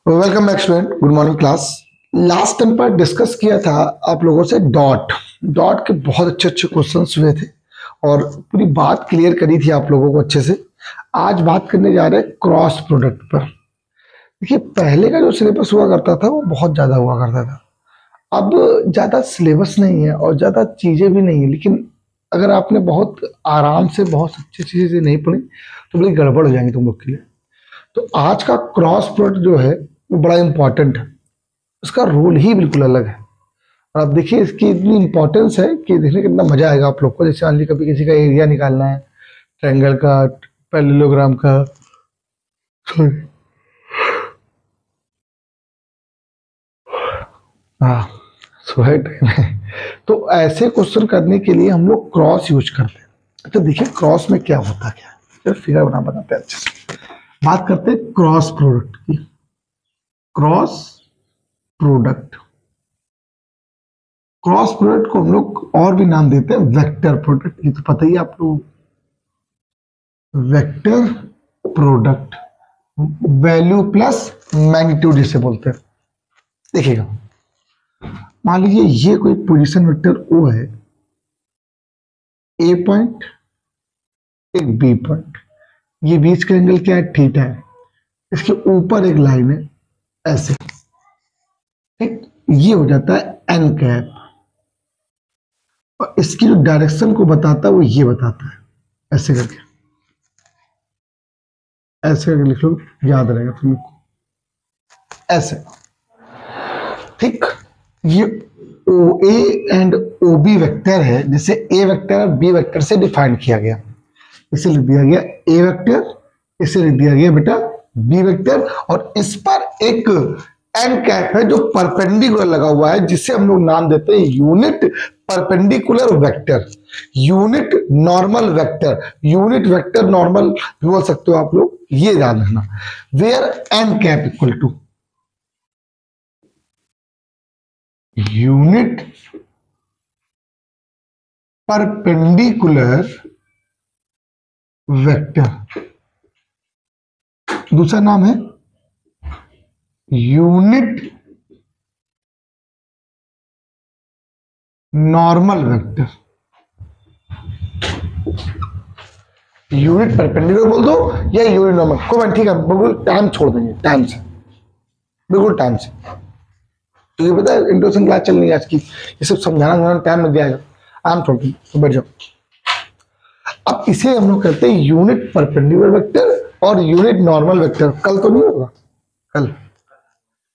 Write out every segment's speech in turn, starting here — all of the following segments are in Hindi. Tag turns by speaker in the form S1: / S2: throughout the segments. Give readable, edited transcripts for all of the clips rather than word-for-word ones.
S1: Welcome back student, good morning class. Last time पर डिस्कस किया था आप लोगों से डॉट डॉट के बहुत अच्छे अच्छे क्वेश्चंस हुए थे और पूरी बात क्लियर करी थी आप लोगों को अच्छे से। आज बात करने जा रहे हैं क्रॉस प्रोडक्ट पर। देखिए, पहले का जो सिलेबस हुआ करता था वो बहुत ज़्यादा हुआ करता था। अब ज़्यादा सिलेबस नहीं है और ज़्यादा चीज़ें भी नहीं है, लेकिन अगर आपने बहुत आराम से बहुत अच्छी चीज़ें नहीं पढ़ी तो बड़ी गड़बड़ हो जाएंगी तुम लोग के लिए। तो आज का क्रॉस प्रोडक्ट जो है वो बड़ा इंपॉर्टेंट है। उसका रोल ही बिल्कुल अलग है और आप देखिए इसकी इतनी इंपॉर्टेंस है कि देखने कितना मजा आएगा आप लोग को। जैसे मान लीजिए कभी किसी का एरिया निकालना है, ट्रायंगल का, पैरेललोग्राम का, sorry, हाँ सुबह टाइम है, तो ऐसे क्वेश्चन करने के लिए हम लोग क्रॉस यूज करते हैं। अच्छा देखिए क्रॉस में क्या होता है, क्या है फिगर बना बताते हैं अच्छे से। बात करते हैं क्रॉस प्रोडक्ट की। क्रॉस प्रोडक्ट क्रॉस प्रोडक्ट को हम लोग और भी नाम देते हैं वेक्टर प्रोडक्ट। ये तो पता ही आप लोग, vector product, value plus magnitude जिसे बोलते हैं। देखिएगा, मान लीजिए ये कोई पोजीशन वेक्टर ओ है, ए पॉइंट एक बी पॉइंट, ये बीच का एंगल क्या है, थीटा है। इसके ऊपर एक लाइन है ऐसे, ठीक, ये हो जाता है एन कैप और इसकी जो डायरेक्शन को बताता है वो ये बताता है। ऐसे करके लिख लो, याद रहेगा तुम लोग को ऐसे, ठीक। ये O A and O B vector है, जिसे ए वेक्टर और बी वेक्टर से डिफाइन किया गया। इसे लिख दिया गया ए वेक्टर, इसे लिख दिया गया बेटा बी वेक्टर, और इस पर एक एन कैप है जो परपेंडिकुलर लगा हुआ है, जिसे हम लोग नाम देते हैं unit perpendicular vector, unit normal vector. Unit vector normal भी बोल सकते हो आप लोग, ये ध्यान रखना। Where N cap equal to unit perpendicular vector, दूसरा नाम है unit normal vector. Unit perpendicular बोल दो या यूनिट नॉर्मल, कोई ठीक है, बिल्कुल टाइम छोड़ देंगे, टाइम से, बिल्कुल टाइम से। तो ये पता है इंट्रोडक्शन क्लास चल रही है आज की, ये सब समझाना टाइम लग जाएगा, आराम छोड़ देंगे तो बैठ जाओ। अब इसे हम लोग कहते हैं यूनिट परपेंडिकुलर वेक्टर और यूनिट नॉर्मल वेक्टर। कल तो नहीं होगा,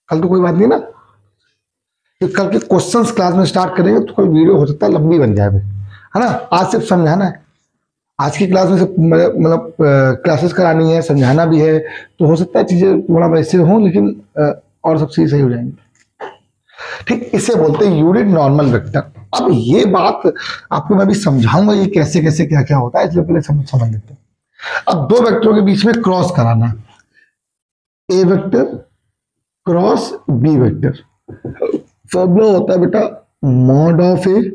S1: कल तो कोई बात नहीं ना, कि कल के क्वेश्चंस क्लास में स्टार्ट करेंगे तो कोई वीडियो हो सकता है लंबी बन जाए, है ना। आज सिर्फ समझाना है, आज की क्लास में सिर्फ मतलब क्लासेस करानी है, समझाना भी है, तो हो सकता है चीजें थोड़ा वैसे हों, लेकिन और सब चीज सही हो जाएंगी, ठीक। इसे बोलते हैं यूनिट नॉर्मल वेक्टर। अब ये बात आपको मैं भी समझाऊंगा ये कैसे कैसे क्या क्या होता है, इसलिए पहले समझ लेते हैं। अब दो वेक्टरों के बीच में क्रॉस कराना, A vector cross B vector, formula होता है बेटा mod of A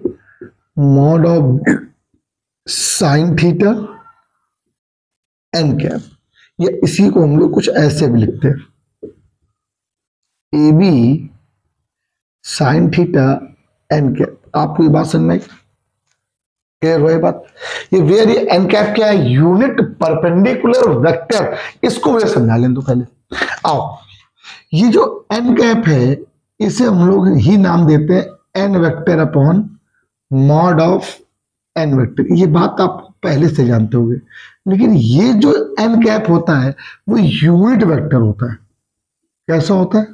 S1: mod of sine theta N cap, या इसी को हम लोग कुछ ऐसे भी लिखते हैं A B sine theta N cap. आपको ये बात समझ में क्लियर हुआ ये बात। ये वेयर, ये एन कैप क्या है, यूनिट परपेंडिकुलर वेक्टर। इसको मुझे समझा लें तो पहले आओ, ये जो एन कैप है इसे हम लोग ही नाम देते हैं N vector upon mod of N vector. ये बात आप पहले से जानते होंगे, लेकिन ये जो एन कैप होता है वो यूनिट वेक्टर होता है। कैसा होता है,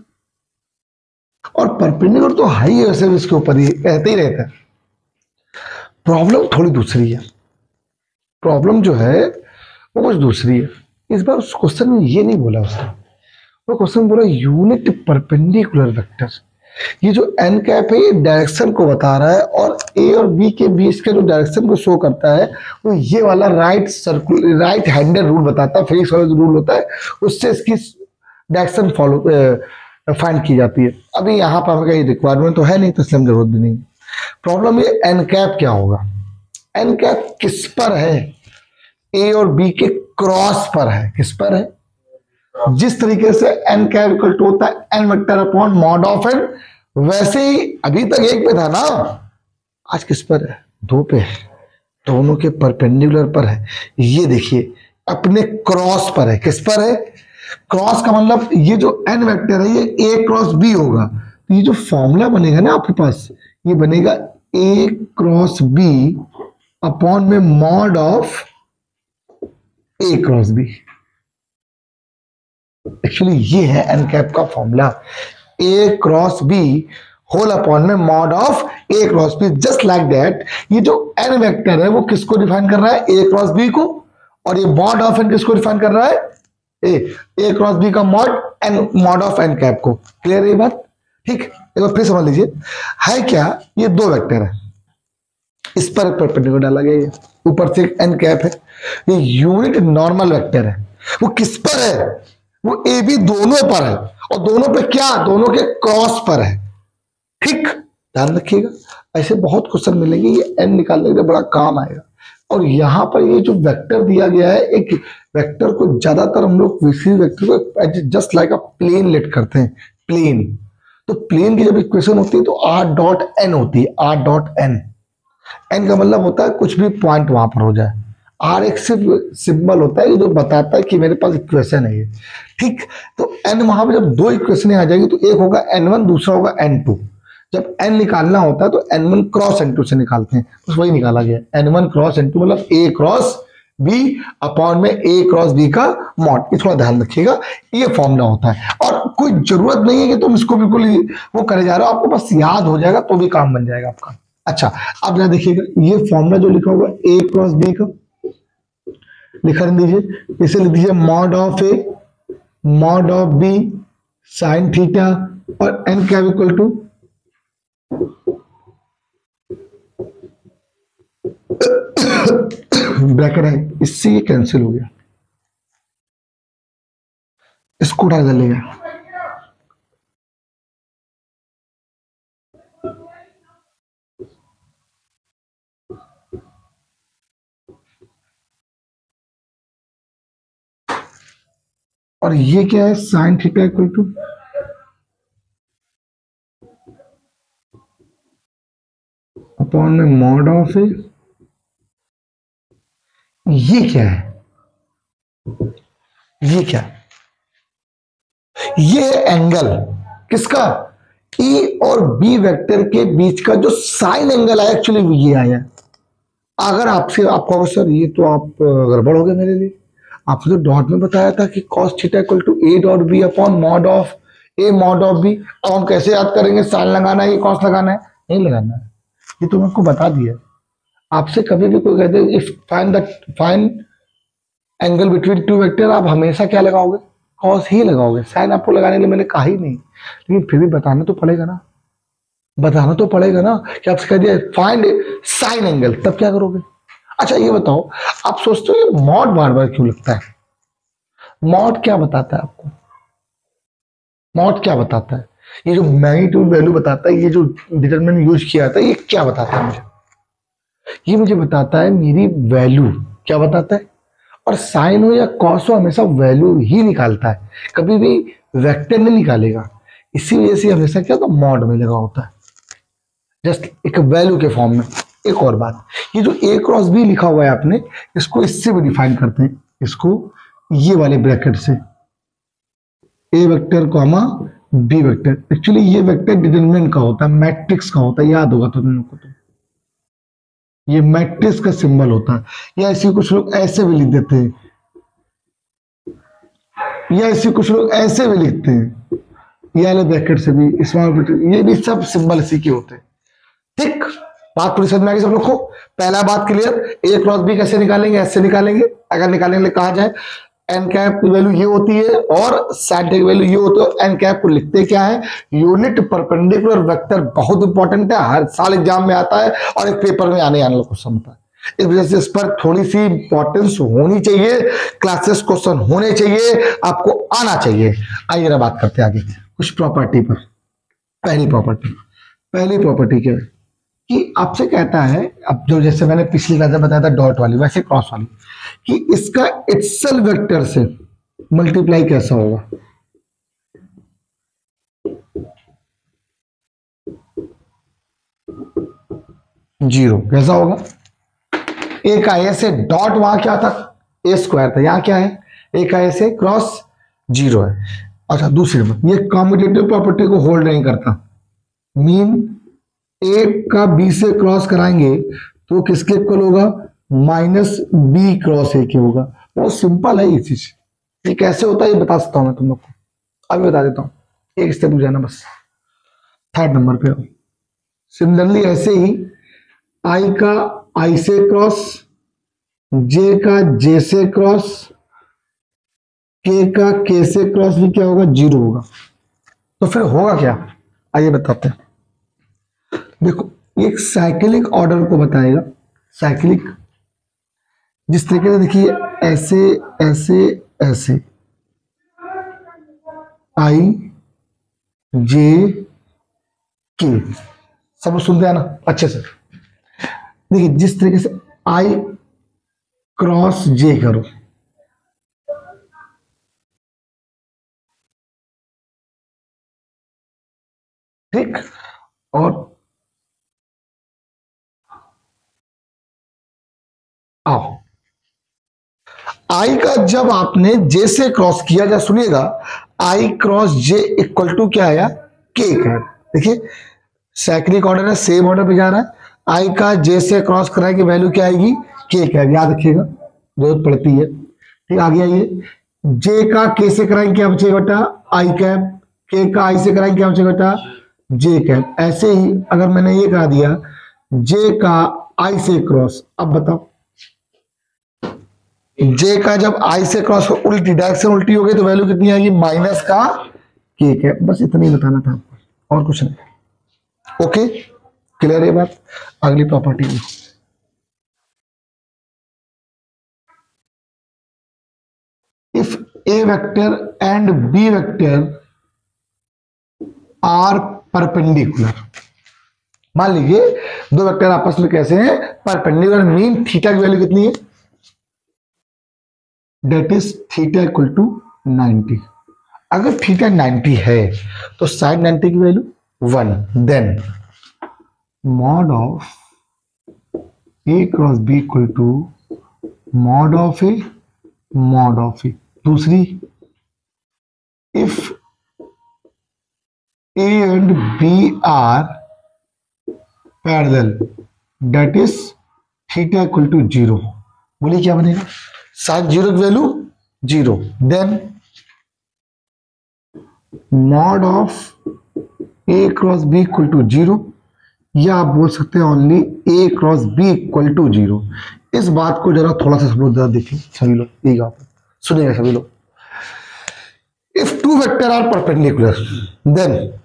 S1: और परपेंडिकुलर तो हाई है, वैसे इसके ऊपर ही रहते ही रहता है। प्रॉब्लम थोड़ी दूसरी है, प्रॉब्लम जो है वो कुछ दूसरी है। इस बार उस क्वेश्चन में ये नहीं बोला उसने, वो क्वेश्चन बोला यूनिट परपेंडिकुलर वेक्टर। ये जो एन कैप है ये डायरेक्शन को बता रहा है, और ए और बी के बीच के जो डायरेक्शन को शो करता है वो ये वाला राइट हैंडेड रूल बताता है, फिजिक्स वाला जो रूल होता है उससे इसकी डायरेक्शन फॉलो फाइंड की जाती है। अभी यहाँ पर हमें रिक्वायरमेंट तो है नहीं, तो इसलिए जरूरत भी नहीं। प्रॉब्लम ये एन कैप क्या होगा, एन कैप किस पर है, ए और बी के क्रॉस पर है। किस पर है, जिस तरीके से n कैप इक्वल टू होता है n vector upon mod of n, वैसे ही अभी तक एक पे था ना, आज किस पर है? दो पे है, दोनों के परपेंडिकुलर पर है। ये देखिए अपने क्रॉस पर है। किस पर है? क्रॉस का मतलब ये जो n वेक्टर है ये a क्रॉस b होगा, तो ये जो फॉर्मूला बनेगा ना आपके पास, ये बनेगा a क्रॉस b अपॉन में mod of a cross b। Actually ये है n कैप का formula, a cross b whole upon में mod of a cross b। Just like that ये जो n वेक्टर है वो किसको डिफाइन कर रहा है? a क्रॉस b को, और ये मॉड ऑफ n किसको डिफाइन कर रहा है? a क्रॉस b का मॉड ऑफ n कैप को। क्लियर है ये बात? ठीक, एक बार फिर समझ लीजिए, है क्या? ये दो वेक्टर है, इस पर परपेंडिकुलर डाला गया, ये ऊपर से n कैप है, ये यूनिट नॉर्मल वेक्टर है। वो किस पर है? वो ए बी दोनों पर है, और दोनों पे क्या? दोनों के क्रॉस पर है। ठीक, ध्यान रखिएगा, ऐसे बहुत क्वेश्चन मिलेंगे, ये n निकालने के लिए बड़ा काम आएगा। और यहां पर ये जो वेक्टर दिया गया है, एक वेक्टर को ज्यादातर हम लोग किसी वेक्टर को just like a plane late करते हैं, प्लेन। तो प्लेन की जब इक्वेशन होती है तो r डॉट n होती है, r डॉट n। n का मतलब होता है कुछ भी पॉइंट वहां पर हो जाए, r एक सिर्फ सिंबल होता है जो बताता है कि मेरे पास इक्वेशन है ये। ठीक, तो n वहां पर जब दो इक्वेशन आ जाएगी तो एक होगा n1, दूसरा होगा n2। जब n निकालना होता है तो n1 क्रॉस n2 से निकालते हैं, तो वही निकाला गया, n1 क्रॉस n2 मतलब a क्रॉस b अपॉन में a क्रॉस b का मॉड। ये थोड़ा ध्यान रखिएगा, ये फॉर्मूला होता है, और कोई जरूरत नहीं है कि तुम इसको बिल्कुल वो करे जा रहे हो, आपको बस याद हो जाएगा तो भी काम बन जाएगा आपका। अच्छा, अब जरा देखिएगा, ये फॉर्मूला जो लिखा हुआ a क्रॉस b का लिखा दीजिए, इसे लिख दीजिए mod of b sine theta, और n क्या इक्वल टू ब्रैकेट है, इससे ये कैंसिल हो गया, इसको उठा कर लेगा। और ये क्या है? Sine theta equal two upon में मॉड ऑफ है। ये क्या है? ये क्या? ये एंगल किसका? E और B वेक्टर के बीच का जो साइन एंगल है, एक्चुअली ये आया। अगर आपसे आपको सर ये तो आप गड़बड़ हो गए मेरे लिए, आपने तो डॉट में बताया था कि cos theta equal to a dot b upon mod of a mod of b। अब हम कैसे याद करेंगे? साइन लगाना है, cos लगाना है? नहीं लगाना है, ये तो मैं आपको बता दिया। आपसे कभी भी कोई कहते if find angle between two vector, आप हमेशा क्या लगाओगे? कॉस ही लगाओगे। साइन आपको लगाने के लिए मैंने कहा ही नहीं, लेकिन फिर भी बताना तो पड़ेगा ना, बताना तो पड़ेगा ना कि आपसे कह दिया फाइंड साइन एंगल, तब क्या करोगे? अच्छा ये बताओ, आप सोचते हो ये मॉड बार बार क्यों लगता है? मॉड क्या बताता है आपको? मॉड क्या बताता है? ये जो मैग्नीट्यूड वैल्यू बताता है, ये जो डिटरमिनेंट यूज किया था, ये क्या बताता है मुझे? ये मुझे बताता है मेरी वैल्यू। क्या बताता है? और साइन हो या कॉस हो, हमेशा वैल्यू ही निकालता है, कभी भी वेक्टर नहीं निकालेगा। इसी वजह से हमेशा क्या होता है? मॉड में लगा होता है, जस्ट एक वैल्यू के फॉर्म में। एक और बात, ये जो a क्रॉस b लिखा हुआ है आपने, इसको इससे भी डिफाइन करते हैं, इसको ये वाले ब्रैकेट से, a vector comma b vector. Actually ये वेक्टर डिटरमिनेंट का होता है, मैट्रिक्स का होता है, याद होगा तो तुम लोग को, तो ये मैट्रिक्स का सिंबल होता है। या ऐसे कुछ लोग ऐसे भी लिख देते हैं, या ऐसे कुछ लोग ऐसे भी लिखते हैं, ये वाले ब्रैकेट से भी, स्मॉल, ये भी सब सिंबल इसी के होते हैं। ठीक, बात पूरी समझ में आ गई सब लोग को? पहला बात क्लियर, a क्रॉस b कैसे निकालेंगे? ऐसे निकालेंगे। अगर निकालने के लिए कहा जाए एन कैप की वैल्यू ये होती है और साइन की वैल्यू ये होती है। एन कैप को लिखते क्या है? Unit perpendicular vector. बहुत इंपॉर्टेंट है, हर साल एग्जाम में आता है और एक पेपर में आने वाला क्वेश्चन होता है। इस वजह से इस पर थोड़ी सी इंपॉर्टेंस होनी चाहिए, क्लासेस क्वेश्चन होने चाहिए, आपको आना चाहिए। आइए जरा बात करते हैं आगे कुछ प्रॉपर्टी पर। पहली प्रॉपर्टी क्या है कि आपसे कहता है, अब जो जैसे मैंने पिछली क्लास में बताया था डॉट वाली, वैसे क्रॉस वाली, कि इसका इटसेल्फ वेक्टर से मल्टीप्लाई कैसा होगा? जीरो कैसा होगा? ए का ए से डॉट वहां क्या था? ए स्क्वायर था, यहां क्या है? ए का ए से क्रॉस जीरो है। अच्छा दूसरी नंबर, ये कॉम्यूटेटिव प्रॉपर्टी को होल्ड नहीं करता। मीन ए का बी से क्रॉस कराएंगे तो किसके इक्वल होगा? माइनस बी क्रॉस ए के होगा। बहुत सिंपल है ये चीज। ये कैसे होता है ये बता सकता हूं मैं तुम लोग को, अभी बता देता हूं। एक स्टेप जाना बस, थर्ड नंबर पे आओ। सिमिलरली ऐसे ही आई का आई से क्रॉस, जे का जे से क्रॉस, के का के से क्रॉस भी क्या होगा? जीरो होगा। तो फिर होगा क्या, आइए बताते हैं। देखो एक साइक्लिक ऑर्डर को बताएगा। साइक्लिक जिस तरीके से देखिए, ऐसे ऐसे ऐसे आई जे के, सब सुनते हैं ना अच्छे से? देखिए जिस तरीके से आई क्रॉस जे करो, ठीक, और आओ आई का जब आपने जे से क्रॉस किया, जब सुनिएगा, आई क्रॉस जे इक्वल टू क्या आया? के का। देखिए साइक्लिक ऑर्डर है, सेम ऑर्डर पे जा रहा है। आई का जे से क्रॉस कराएंगे वैल्यू क्या आएगी? के का। याद रखिएगा, जरूरत पड़ती है। ठीक, आगे आइए। जे का के से कराएंगे क्या बचेगा बेटा? आई कैप। के का आई से कराएंगे क्या बचेगा बेटा? जे कैप। ऐसे ही अगर मैंने ये करा दिया जे का आई से क्रॉस, अब बताओ जे का जब आई से क्रॉस उल्टी डायरेक्शन उल्टी हो गई तो वैल्यू कितनी आएगी? माइनस का के कैप। बस इतना ही बताना था आपको, और कुछ नहीं। ओके, क्लियर है बात? अगली प्रॉपर्टी में if A vector and B vector are perpendicular. मान लीजिए दो वेक्टर आपस में कैसे हैं? परपेंडिकुलर। मीन थीटा की वैल्यू कितनी है? That is theta equal to 90। अगर थीटा 90 है तो साइन 90 की value 1, then mod of A cross B equal to mod of A mod of A. दूसरी, if A and B are parallel that is theta equal to 0। बोलिए क्या बनेगा? साइन जीरो की value 0, then mod of A cross B equal to 0, या आप बोल सकते हैं only A cross B equal to 0। इस बात को जरा थोड़ा सा सब लोग जरा देखिए, सभी लोग एक आप सुनिएगा सभी लोग। If two vector are perpendicular then,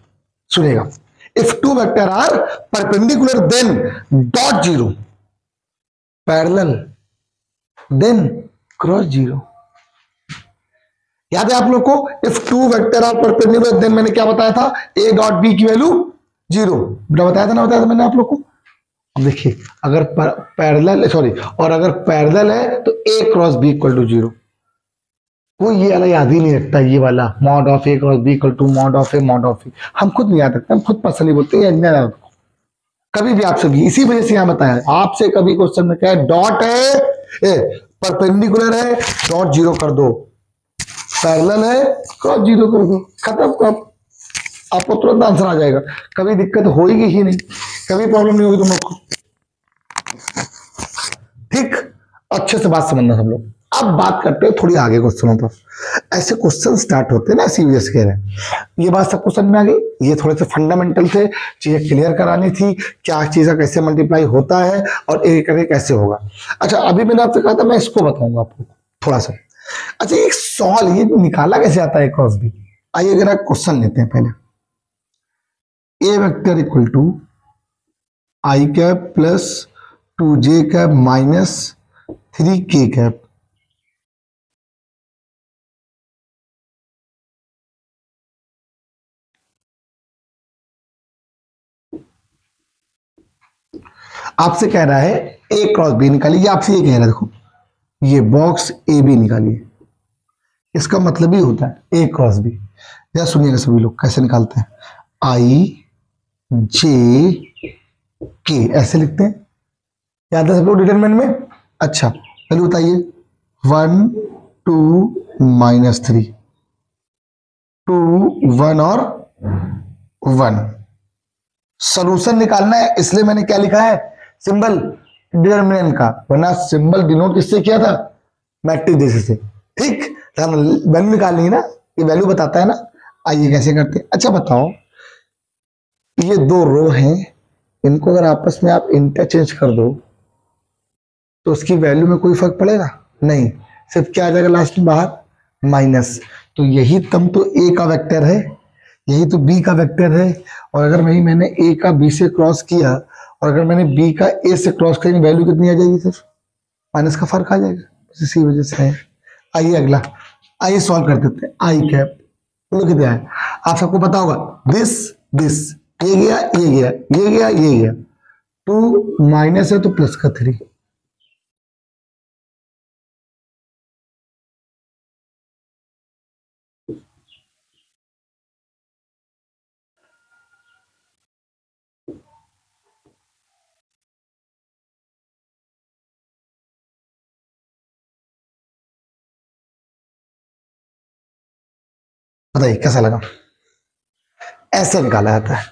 S1: सुनिएगा, if two vector are perpendicular then dot 0, parallel then cross 0। याद है आप लोग को? If two vector are perpendicular then मैंने क्या बताया था? ए डॉट बी की वैल्यू 0 बताया था ना? बताया था मैंने आप लोग को। अब देखिए अगर पैरेलल, सॉरी, और अगर पैरेलल है तो ए क्रॉस बी इक्वल टू 0। कोई ये वाला याद ही नहीं रखता, ये वाला mod of A cross B equal to mod of A mod of A. हम खुद नहीं याद रखते, हम खुद पर्सनली बोलते हैं कभी भी आपसे भी। इसी वजह से यहां बताया आपसे, कभी क्वेश्चन में क्या है? डॉट है, परपेंडिकुलर है, डॉट 0 कर दो, पैरेलल है, क्रॉस 0 कर दो, खत्म। आपको तुरंत आंसर आ जाएगा, कभी दिक्कत होगी ही नहीं, कभी प्रॉब्लम नहीं होगी तुम लोग को। ठीक, अच्छे से बात समझना सब लोग। अब बात करते हैं थोड़ी आगे क्वेश्चनों पर। ऐसे क्वेश्चन स्टार्ट होते हैं ना, इसी वजह से कह रहे हैं। ये बात सब क्वेश्चन में आ गई। ये थोड़े से फंडामेंटल थे, चीजें क्लियर करानी थी, क्या चीजें कैसे मल्टीप्लाई होता है और एक करके कैसे होगा। अच्छा अभी मैंने आपसे कहा था मैं इसको बताऊंगा आपको थोड़ा सा। अच्छा एक सवाल, ये निकाला कैसे आता है क्रॉस बी? आइए अगर क्वेश्चन लेते हैं पहले। A vector equal to I cap plus 2j cap minus 3k cap. आपसे कह रहा है ए क्रॉस बी निकालिए, आपसे ये कह रहा है, देखो ये बॉक्स ए बी निकालिए। इसका मतलब ही होता है ए क्रॉस बी। या सुनिएगा सभी लोग कैसे निकालते हैं, आई जे के ऐसे लिखते हैं, याद है सब लोग डिटरमिनेंट में। अच्छा चलिए बताइए, 1 2 -3, 2 1 और 1। सॉल्यूशन निकालना है इसलिए मैंने क्या लिखा है, सिंबल डिटरमिनेंट का, वरना सिंबल डिनोट किससे किया था, मैट्रिक्स जैसे से। ठीक, वैल्यू निकालनी है ना, ये वैल्यू बताता है ना। आइए कैसे करते हैं। अच्छा बताओ, ये दो रो हैं, इनको अगर आपस में आप इंटरचेंज कर दो तो उसकी वैल्यू में कोई फर्क पड़ेगा नहीं, सिर्फ क्या आ जाएगा लास्ट में बाहर, माइनस। तो यही तम तो ए का वेक्टर है, यही तो बी का वेक्टर है। और अगर मैंने ए का बी से क्रॉस किया और अगर मैंने बी का ए से क्रॉस किया, वैल्यू कितनी आ जाएगी, सिर्फ माइनस का फर्क आ जाएगा, इसी वजह से है। आइए अगला, आइए सॉल्व कर देते हैं। आई कैप तो कितना है, आप सबको पता होगा, दिस दिस, ये गया ये गया ये गया ये गया, 2 माइनस है तो प्लस का 3। बताइए कैसा लगा, ऐसे निकाला जाता है।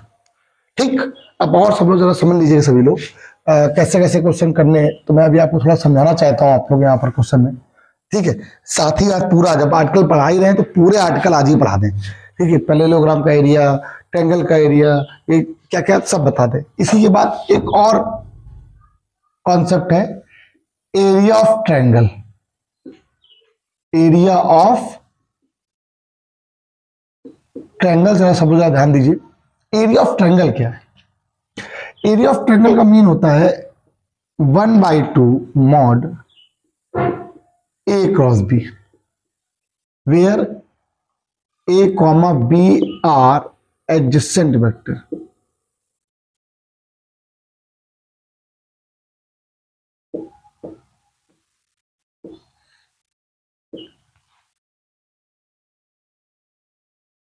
S1: ठीक, अब और सब लोग जरा समझ लीजिए सभी लोग, कैसे कैसे क्वेश्चन करने हैं, तो मैं अभी आपको थोड़ा समझाना चाहता हूँ आप लोग यहाँ पर क्वेश्चन में। ठीक है, साथ ही आज पूरा जब आर्टिकल पढ़ा ही रहे हैं तो पूरे आर्टिकल आज ही पढ़ा दें। ठीक है, पैरेललोग्राम का एरिया, ट्रायंगल का एरिया, ये क्या क्या सब बता दें। इसी के बाद एक और कॉन्सेप्ट है, area of triangle. Area of triangle जरा सब लोग ध्यान दीजिए। एरिया ऑफ ट्रायंगल क्या है, एरिया ऑफ ट्रायंगल का मीन होता है 1/2 mod A cross B, where A comma B are adjacent vector.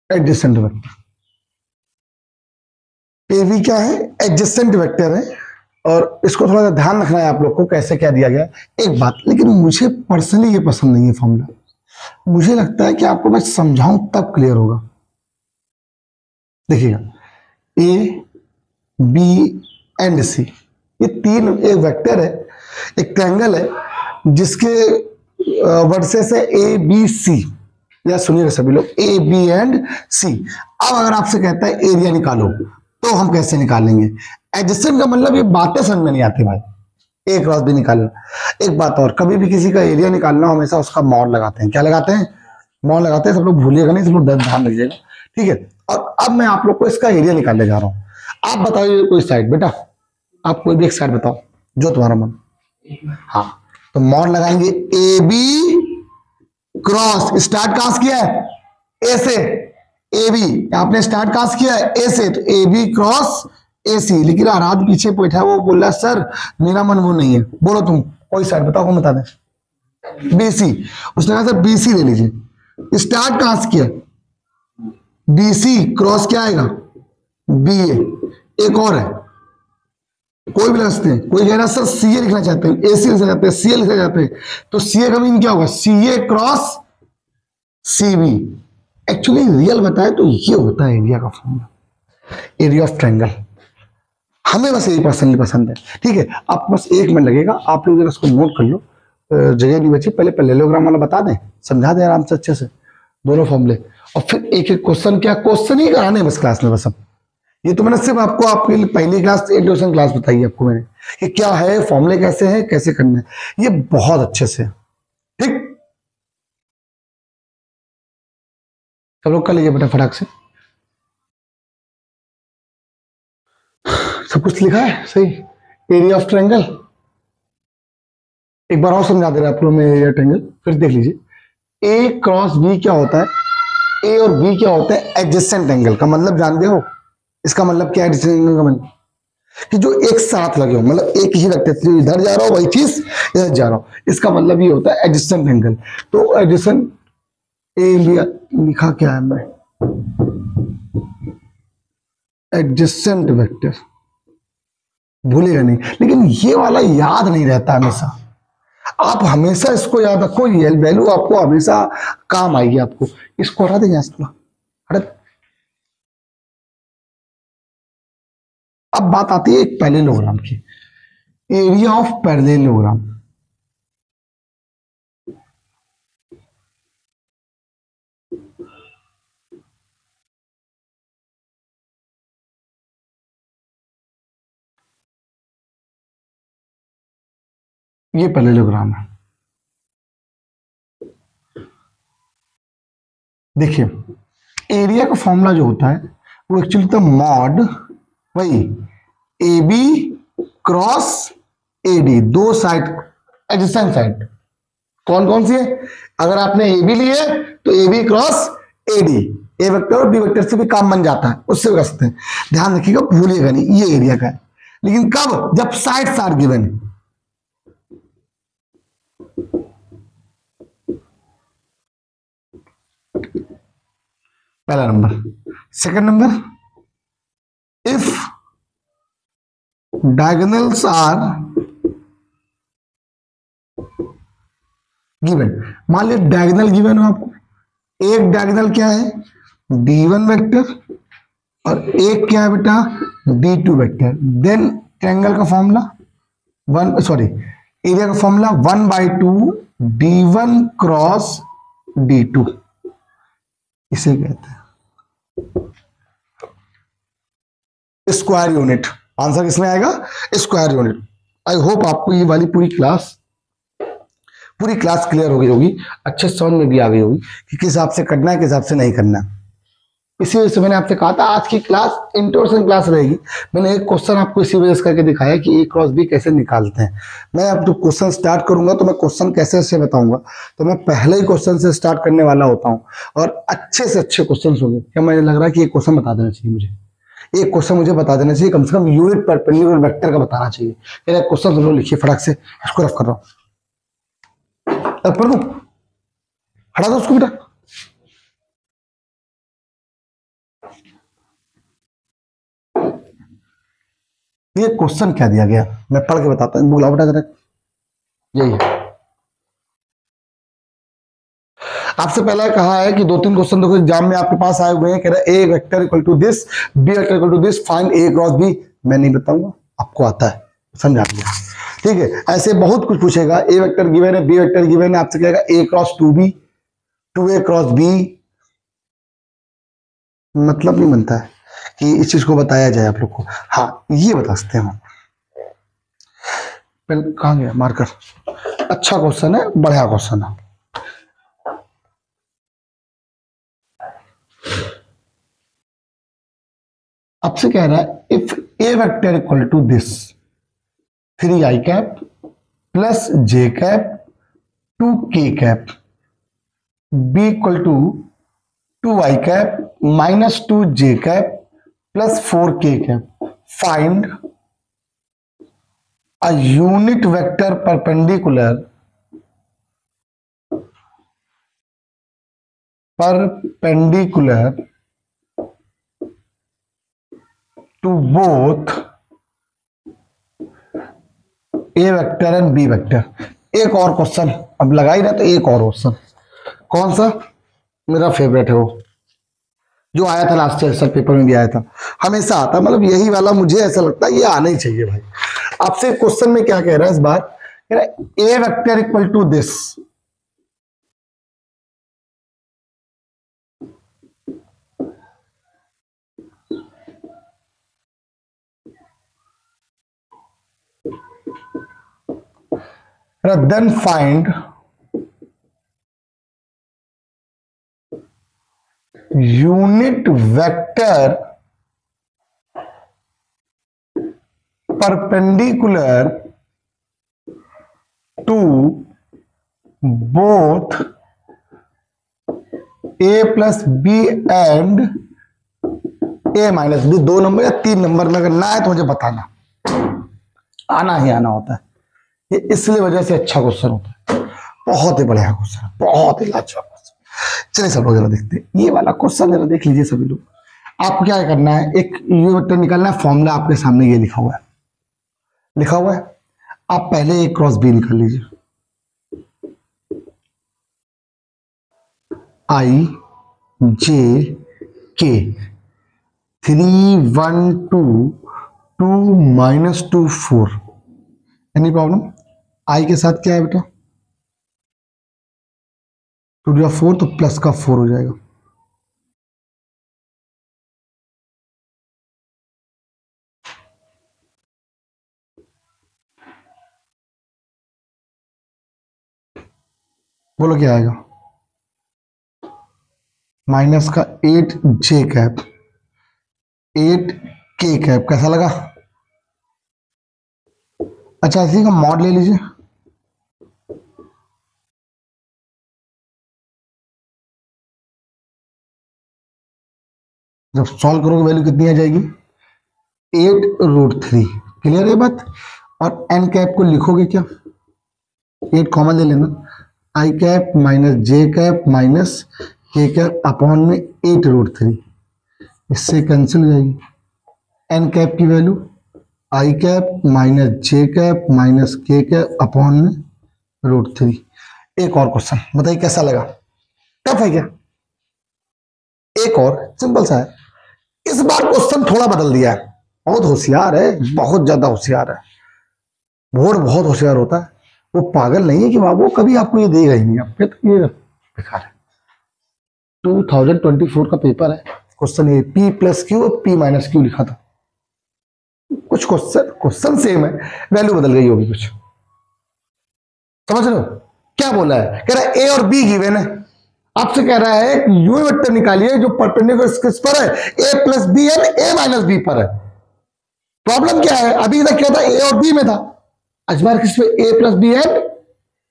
S1: Adjacent vector, A B क्या है, एडजेसेंट वेक्टर है। और इसको थोड़ा सा ध्यान रखना है आप लोग को, कैसे क्या दिया गया। एक बात लेकिन मुझे पर्सनली ये पसंद नहीं है फॉर्मूला, मुझे लगता है कि आपको मैं समझाऊं तब क्लियर होगा। देखिएगा, ए बी एंड सी, ये तीन एक वेक्टर है, एक ट्रायंगल है जिसके वर्सेस है ए बी सी। या सुनिएगा सभी लोग, ए बी एंड सी। अब अगर आपसे कहता है एरिया निकालो तो हम कैसे निकालेंगे, एडजेसेंट का मतलब ये बातें समझ में नहीं आती भाई, ए क्रॉस बी निकालना। एक बात और, कभी भी किसी का एरिया निकालना हमेशा उसका मॉड लगाते हैं। क्या लगाते हैं, मॉड लगाते हैं। सब लोग भूलिएगा नहीं, सब लोग ध्यान रखिएगा। ठीक है, और अब मैं आप लोग को इसका एरिया निकालने जा रहा हूं। आप बताइए कोई साइड, बेटा आप कोई भी एक साइड बताओ जो तुम्हारा मन। हाँ, तो मॉड लगाएंगे ए बी क्रॉस, स्टार्ट कहां से किया है, ए से, ए बी आपने स्टार्ट कहां से किया है, ए से, तो ए बी क्रॉस ए सी। लेकिन आराध पीछे बैठा वो बोल रहा सर मेरा मन वो नहीं है, बोलो तुम कोई साइड बताओ, कौन बता दे, बी सी। उसने कहा सर बी सी ले लीजिए। स्टार्ट कहां से किया, बी सी क्रॉस क्या आएगा, बी ए। एक और है, कोई भी लगा सकते हैं, कोई कह रहा सर सी ए लिखना चाहते हैं, ए सी लिखना चाहते हैं, सी ए लिखना चाहते हैं, तो सी ए का मीन क्या होगा, C A cross C B. Actually real बताए तो ये होता है एरिया का फॉर्मूला, एरिया ऑफ ट्रायंगल। हमें बस यही पर्सनली पसंद है। ठीक है, आप बस 1 मिनट लगेगा, आप लोग जरा इसको नोट कर लो, जगह नहीं बची। पहले पैरेललोग्राम वाला बता दें, समझा दें आराम से अच्छे से दोनों फॉर्मूले, और फिर एक एक क्वेश्चन, क्या क्वेश्चन ही कराने बस क्लास में बस। अब ये तो मैंने सिर्फ आपको आपकी पहली क्लास इंट्रोडक्शन क्लास बताई आपको मैंने कि क्या है फॉर्मूले, कैसे हैं, कैसे करना है, ये बहुत अच्छे से। ठीक, सब लोग कर लीजिए बेटा फटाक से। सब कुछ लिखा है सही, एरिया ऑफ ट्रायंगल। एक बार और समझा दे रहा आप लोग में एरिया ट्रायंगल, फिर देख लीजिए। ए क्रॉस बी क्या होता है, ए और बी क्या होता है, एडजेसेंट एंगल का मतलब जानते हो। इसका मतलब क्या है एडजेसेंट एंगल का मतलब, कि जो एक साथ लगे हो, मतलब एक ही रखते हैं, इधर जा रहा हो वही चीज इधर जा रहा हो, इसका मतलब ये होता है एडजेसेंट एंगल। तो एडजेसेंट ए लिया, लिखा क्या है मैं, एडजेसेंट वेक्टर, भूलेगा नहीं, लेकिन ये वाला याद नहीं रहता हमेशा। आप हमेशा इसको याद रखो, ये वैल्यू आपको हमेशा काम आएगी आपको। इसको हटा देंगे थोड़ा, हटा। अब बात आती है एक पैरेललोग्राम की, एरिया ऑफ पैरेललोग्राम। ये पैरेललोग्राम है, देखिए एरिया का फॉर्मूला जो होता है वो एक्चुअली तो मॉड, वही A B cross A D, दो साइड एडजेसेंट साइड कौन कौन सी है, अगर आपने ए बी लिए तो A B cross A D, A vector और बी वेक्टर से भी काम बन जाता है, उससे भी कर सकते हैं। ध्यान रखिएगा, भूलिएगा नहीं, ये एरिया का है, लेकिन कब, जब साइड्स आर गिवन। पहला नंबर। Second number, if diagonals are given, मान लिया डायगोनल गिवन हो आपको, एक डायगोनल क्या है d1 वेक्टर और एक क्या है बेटा d2 वेक्टर, देन ट्रायंगल का फॉर्मूला एरिया का फॉर्मूला 1/2 d1 क्रॉस d2, इसे कहते हैं स्क्वायर यूनिट। आंसर किसमें आएगा, स्क्वायर यूनिट। आई होप आपको ये वाली पूरी क्लास क्लियर हो गई होगी, अच्छे समझ में भी आ गई होगी कि किस हिसाब से करना है, किस हिसाब से नहीं करना। इसी वजह से मैंने आपसे कहा था आज की क्लास इंट्रोडक्शन क्लास रहेगी। मैंने एक क्वेश्चन आपको इसी वजह से करके दिखाया कि ए क्रॉस बी कैसे निकालते हैं। मैं अब जब क्वेश्चन स्टार्ट करूंगा तो मैं क्वेश्चन कैसे से बताऊंगा, तो मैं पहले ही क्वेश्चन से स्टार्ट करने वाला होता हूँ, और अच्छे से अच्छे क्वेश्चन होंगे। क्या मुझे लग रहा है कि एक क्वेश्चन बता देना चाहिए मुझे, एक क्वेश्चन मुझे बता देना चाहिए, कम से कम यूनिट परपेंडिकुलर वेक्टर का बताना चाहिए। एक क्वेश्चन तुम लोग लिखिए फटाक से, इसको रफ कर रहा हूं, अब पढ़ दो, हटा दो उसको बेटा। ये क्वेश्चन क्या दिया गया, मैं पढ़ के बताता हूँ, बोला बेटा जरा, यही है। आपसे पहले कहा है कि 2-3 क्वेश्चन देखो एग्जाम में आपके पास आए हुए हैं, कह रहा है A vector equal to this, B vector equal to this, find A cross B. मैं नहीं बताऊंगा, आपको आता है, समझा दिया, ठीक है। ऐसे बहुत कुछ पूछेगा, ए वेक्टर गिवन है, बी वेक्टर गिवन है, आपसे कहेगा ए cross 2b, 2a cross b, मतलब नहीं बनता है कि इस चीज को बताया जाए आप लोग को। हाँ ये बता सकते हैं, पहले कहाँ गया मार्कर, अच्छा क्वेश्चन है, बढ़िया क्वेश्चन है। आपसे कह रहा है if A vector equal to this 3i cap plus j cap 2k cap, b equal to 2i cap minus 2j cap plus 4k cap, find a unit vector perpendicular to both A vector and B vector. एक और क्वेश्चन अब लगा ही ना, तो एक और क्वेश्चन, कौन सा, मेरा फेवरेट है वो, जो आया था लास्ट ईयर सर पेपर में भी आया था, हमेशा आता, मतलब यही वाला मुझे ऐसा लगता है ये आना ही चाहिए भाई। आपसे क्वेश्चन में क्या कह रहा है इस बार, कह रहा है A vector equal to this, then find unit vector perpendicular to both a plus b and a minus b। 2 number या 3 नंबर में अगर ना है तो मुझे बताना, आना ही आना होता है, ये इसलिए वजह से अच्छा क्वेश्चन होता है, बहुत ही बढ़िया क्वेश्चन, बहुत ही लाजवाब क्वेश्चन। चलिए सब लोग जरा देखते हैं ये वाला क्वेश्चन, जरा देख लीजिए सभी लोग। आपको क्या करना है, एक यू वेक्टर निकालना है, फॉर्मूला आपके सामने ये लिखा हुआ है, लिखा हुआ है। आप पहले ए क्रॉस बी निकाल लीजिए। आई जे के 3 1 2 2 -2 4। Any problem? आई के साथ क्या है बेटा, 2 या 4 तो प्लस का 4 हो जाएगा। बोलो क्या आएगा, माइनस का 8 जे कैप 8 के कैप। कैसा लगा? अच्छा इसी का मॉड ले लीजिए। जब सॉल्व करोगे वैल्यू कितनी आ जाएगी, 8√3। क्लियर है बात? और एन कैप को लिखोगे क्या, 8 कॉमन ले लेना, आई कैप माइनस जे कैप माइनस के कैप अपॉन में 8√3, इससे कैंसिल हो जाएगी। एन कैप की वैल्यू आई कैप माइनस जे कैप माइनस के कैप अपॉन में √3। एक और क्वेश्चन बताइए कैसा लगा, टफ है क्या? एक और सिंपल सा है। इस बार क्वेश्चन थोड़ा बदल दिया है, बहुत होशियार है, बहुत ज्यादा होशियार है। बोर्ड बहुत होशियार होता है, वो पागल नहीं है कि वो कभी आपको ये देगा ही नहीं, आपके तो ये बेकार है। 2024 का पेपर है, क्वेश्चन ये P + Q और P - Q लिखा था। कुछ क्वेश्चन सेम है, वैल्यू बदल गई होगी कुछ, समझ रहे हो? क्या बोला है, कह रहा है ए और बी गिवन है, आपसे कह रहा है यू वेक्टर निकालिए जो परपेंडिकुलर किस पर है, a + b and a - b पर है। प्रॉब्लम क्या है, अभी तक क्या था, a और b में था, आज बार किस पे, a + b एंड,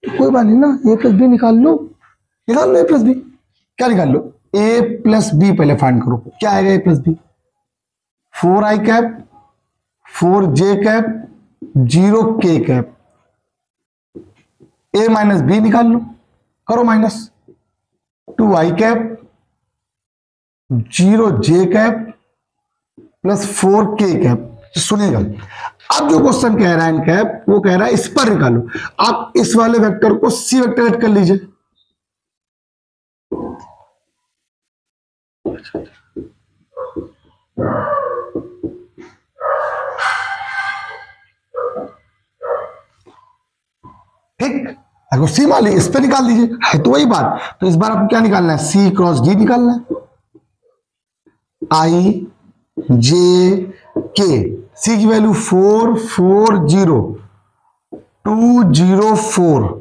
S1: तो कोई बात नहीं ना, a + b निकाल लो, a + b। क्या निकाल लो, a + b पहले फाइंड करो, क्या आएगा a + b, 4i cap 4j cap 0k cap, a - b निकाल लो, करो minus, 2i cap 0j cap plus 4k cap. सुनिएगा, अब जो क्वेश्चन कह रहा है एन कैप, वो कह रहा है इस पर निकालो। आप इस वाले वेक्टर को सी वेक्टर ऐड कर लीजिए, ठीक, अगर सी मान लीजिए, इस पे निकाल दीजिए, है तो वही बात। तो इस बार आपको क्या निकालना है, सी क्रॉस डी निकालना है, आई जे के, सी की वैल्यू 4 4 0 2 0 4,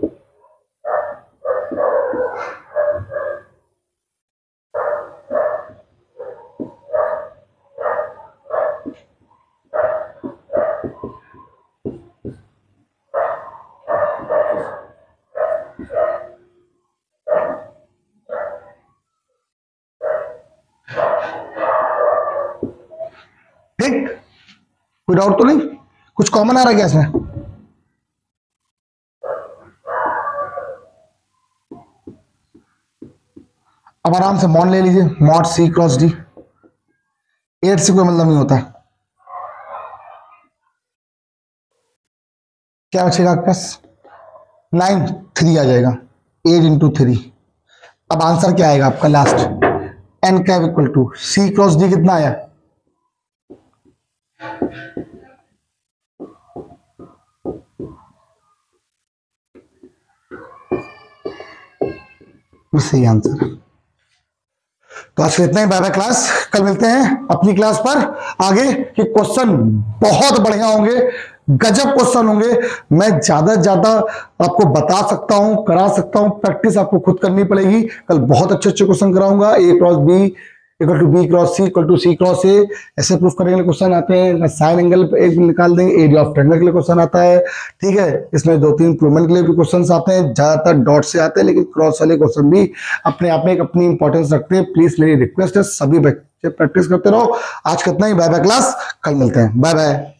S1: ठीक, कोई डाउट तो नहीं, कुछ कॉमन आ रहा है क्या इसमें? अब आराम से मॉड ले लीजिए, मॉड सी क्रॉस डी, 8 से कोई मतलब नहीं होता, क्या बचेगा आपके पास, 9 3 आ जाएगा, 8 × 3। अब आंसर क्या आएगा आपका last, N cap equal to C cross D कितना आया, सही आंसर। तो आज इतना ही, बाय बाय क्लास, कल मिलते हैं अपनी क्लास पर आगे के क्वेश्चन बहुत बढ़िया होंगे, गजब क्वेश्चन होंगे। मैं ज्यादा से ज्यादा आपको बता सकता हूं, करा सकता हूं, प्रैक्टिस आपको खुद करनी पड़ेगी। कल बहुत अच्छे अच्छे क्वेश्चन कराऊंगा, a cross b equal to b cross c equal to c cross a, ऐसे प्रूफ करने के लिए क्वेश्चन आते हैं। साइन एंगल एक निकाल देंगे, एरिया ऑफ ट्रायंगल के लिए क्वेश्चन आता है, ठीक है। इसमें 2-3 इंप्रूवमेंट के लिए भी क्वेश्चन आते हैं, ज्यादातर डॉट से आते हैं, लेकिन क्रॉस वाले क्वेश्चन भी अपने आप में एक अपनी इंपॉर्टेंस रखते हैं। प्लीज मेरी रिक्वेस्ट है, सभी बच्चे प्रैक्टिस करते रहो। आज कितना ही, बाय बाय क्लास, कल मिलते हैं, बाय बाय।